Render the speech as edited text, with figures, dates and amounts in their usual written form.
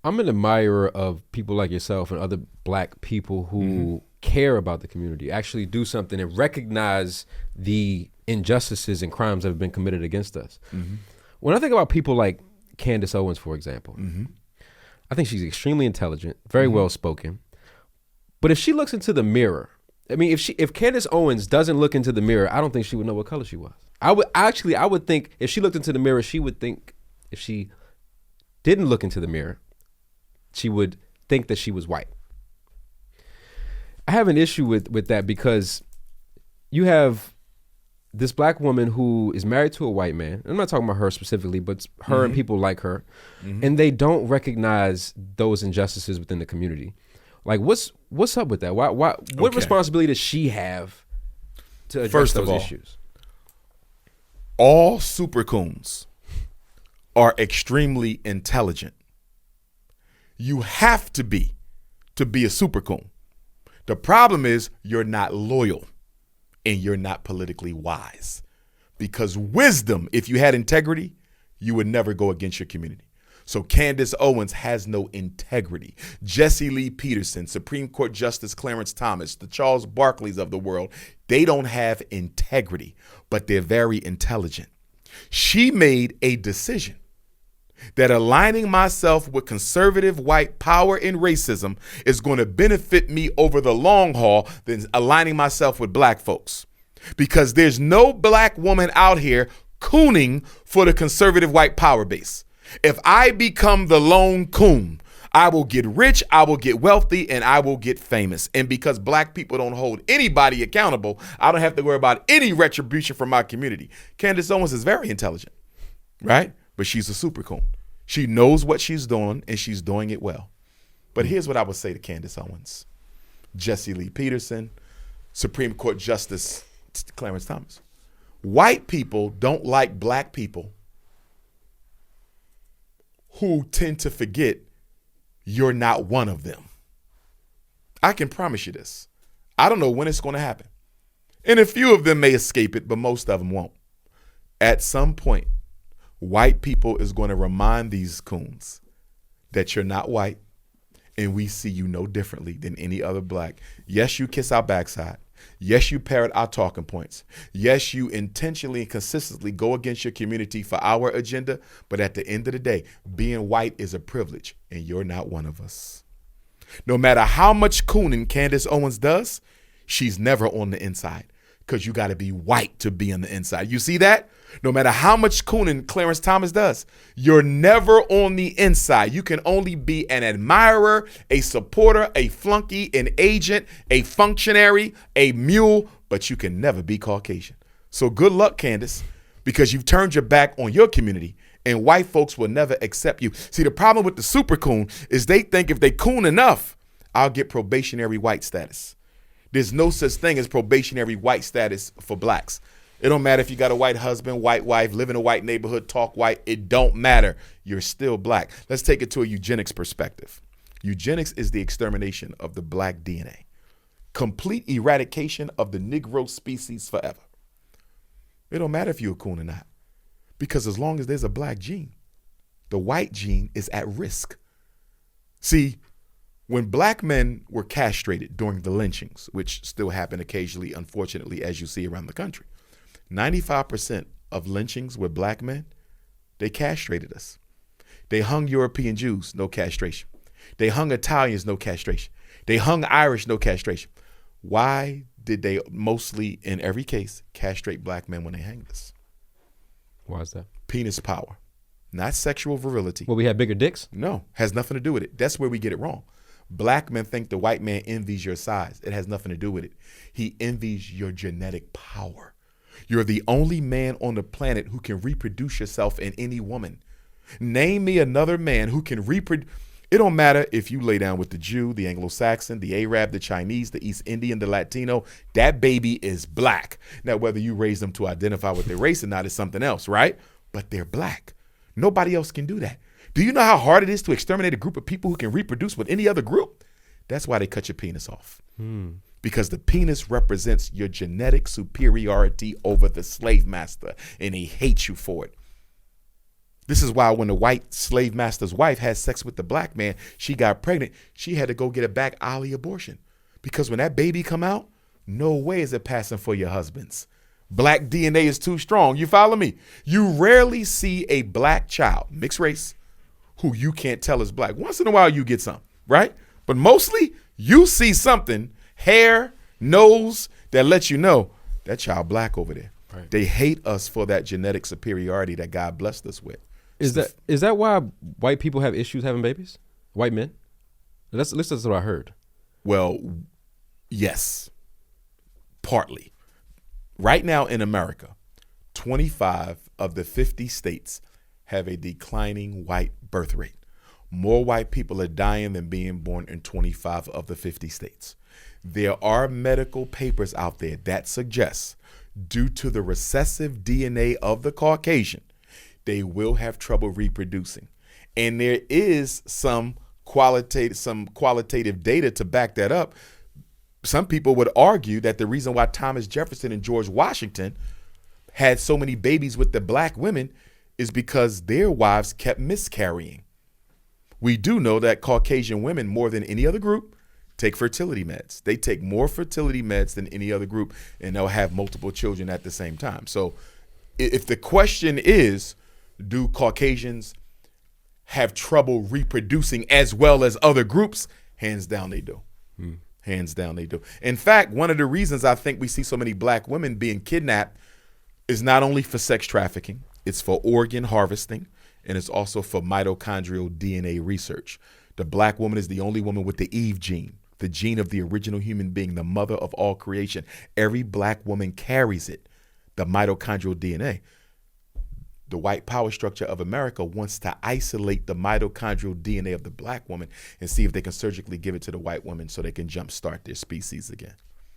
I'm an admirer of people like yourself and other black people who care about the community, actually do something and recognize the injustices and crimes that have been committed against us. When I think about people like Candace Owens, for example, I think she's extremely intelligent, very well spoken. But if she looks into the mirror, I mean, if Candace Owens doesn't look into the mirror, I don't think she would know what color she was. I would think if she looked into the mirror, she would think, if she didn't look into the mirror, she would think that she was white. I have an issue with that because you have this black woman who is married to a white man. I'm not talking about her specifically, but her and people like her, and they don't recognize those injustices within the community. Like, what's up with that? What responsibility does she have to address those issues? All super-coons are extremely intelligent. You have to be a super-coon. The problem is you're not loyal and you're not politically wise. Because wisdom, if you had integrity, you would never go against your community. So Candace Owens has no integrity. Jesse Lee Peterson, Supreme Court Justice Clarence Thomas, the Charles Barkleys of the world, they don't have integrity, but they're very intelligent. She made a decision that aligning myself with conservative white power and racism is going to benefit me over the long haul than aligning myself with black folks. Because there's no black woman out here cooning for the conservative white power base. If I become the lone coon, I will get rich, I will get wealthy, and I will get famous. And because black people don't hold anybody accountable, I don't have to worry about any retribution from my community. Candace Owens is very intelligent, right? But she's a super-coon. She knows what she's doing, and she's doing it well. But here's what I would say to Candace Owens, Jesse Lee Peterson, Supreme Court Justice Clarence Thomas. White people don't like black people who tend to forget you're not one of them. I can promise you this. I don't know when it's going to happen. And a few of them may escape it, but most of them won't. At some point, white people is going to remind these coons that you're not white and we see you no differently than any other black. Yes, you kiss our backside. Yes, you parrot our talking points. Yes, you intentionally and consistently go against your community for our agenda. But at the end of the day, being white is a privilege, and you're not one of us. No matter how much cooning Candace Owens does, she's never on the inside because you got to be white to be on the inside. You see that? No matter how much cooning Clarence Thomas does, you're never on the inside. You can only be an admirer, a supporter, a flunky, an agent, a functionary, a mule, but you can never be Caucasian. So good luck, Candace, because you've turned your back on your community and white folks will never accept you. See, the problem with the super coon is they think if they coon enough, I'll get probationary white status. There's no such thing as probationary white status for blacks. It don't matter if you got a white husband, white wife, live in a white neighborhood, talk white. It don't matter. You're still black. Let's take it to a eugenics perspective. Eugenics is the extermination of the black DNA. Complete eradication of the Negro species forever. It don't matter if you're a coon or not. Because as long as there's a black gene, the white gene is at risk. See, when black men were castrated during the lynchings, which still happen occasionally, unfortunately, as you see around the country, 95% of lynchings with black men, they castrated us. They hung European Jews, no castration. They hung Italians, no castration. They hung Irish, no castration. Why did they mostly, in every case, castrate black men when they hanged us? Why is that? Penis power, not sexual virility. Well, we had bigger dicks? No, has nothing to do with it. That's where we get it wrong. Black men think the white man envies your size. It has nothing to do with it. He envies your genetic power. You're the only man on the planet who can reproduce yourself in any woman. Name me another man who can reproduce. It don't matter if you lay down with the Jew, the Anglo-Saxon, the Arab, the Chinese, the East Indian, the Latino. That baby is black. Now, whether you raise them to identify with their race or not is something else, right? But they're black. Nobody else can do that. Do you know how hard it is to exterminate a group of people who can reproduce with any other group? That's why they cut your penis off. Because the penis represents your genetic superiority over the slave master, and he hates you for it. This is why when the white slave master's wife had sex with the black man, she got pregnant. She had to go get a back alley abortion. Because when that baby come out, no way is it passing for your husband's. Black DNA is too strong. You follow me? You rarely see a black child, mixed race, who you can't tell is black. Once in a while you get some, right? But mostly you see something, hair, nose, that lets you know that child black over there. Right. They hate us for that genetic superiority that God blessed us with. Is that why white people have issues having babies? White men? That's what I heard. Well, yes, partly. Right now in America, 25 of the 50 states have a declining white birth rate. More white people are dying than being born in 25 of the 50 states. There are medical papers out there that suggest, due to the recessive DNA of the Caucasian, they will have trouble reproducing. And there is some qualitative data to back that up. Some people would argue that the reason why Thomas Jefferson and George Washington had so many babies with the black women is because their wives kept miscarrying. We do know that Caucasian women, more than any other group, take fertility meds. They take more fertility meds than any other group, and they'll have multiple children at the same time. So if the question is, do Caucasians have trouble reproducing as well as other groups? Hands down, they do. Hands down, they do. In fact, one of the reasons I think we see so many black women being kidnapped is not only for sex trafficking, it's for organ harvesting, and it's also for mitochondrial DNA research. The black woman is the only woman with the Eve gene, the gene of the original human being, the mother of all creation. Every black woman carries it, the mitochondrial DNA. The white power structure of America wants to isolate the mitochondrial DNA of the black woman and see if they can surgically give it to the white woman so they can jumpstart their species again.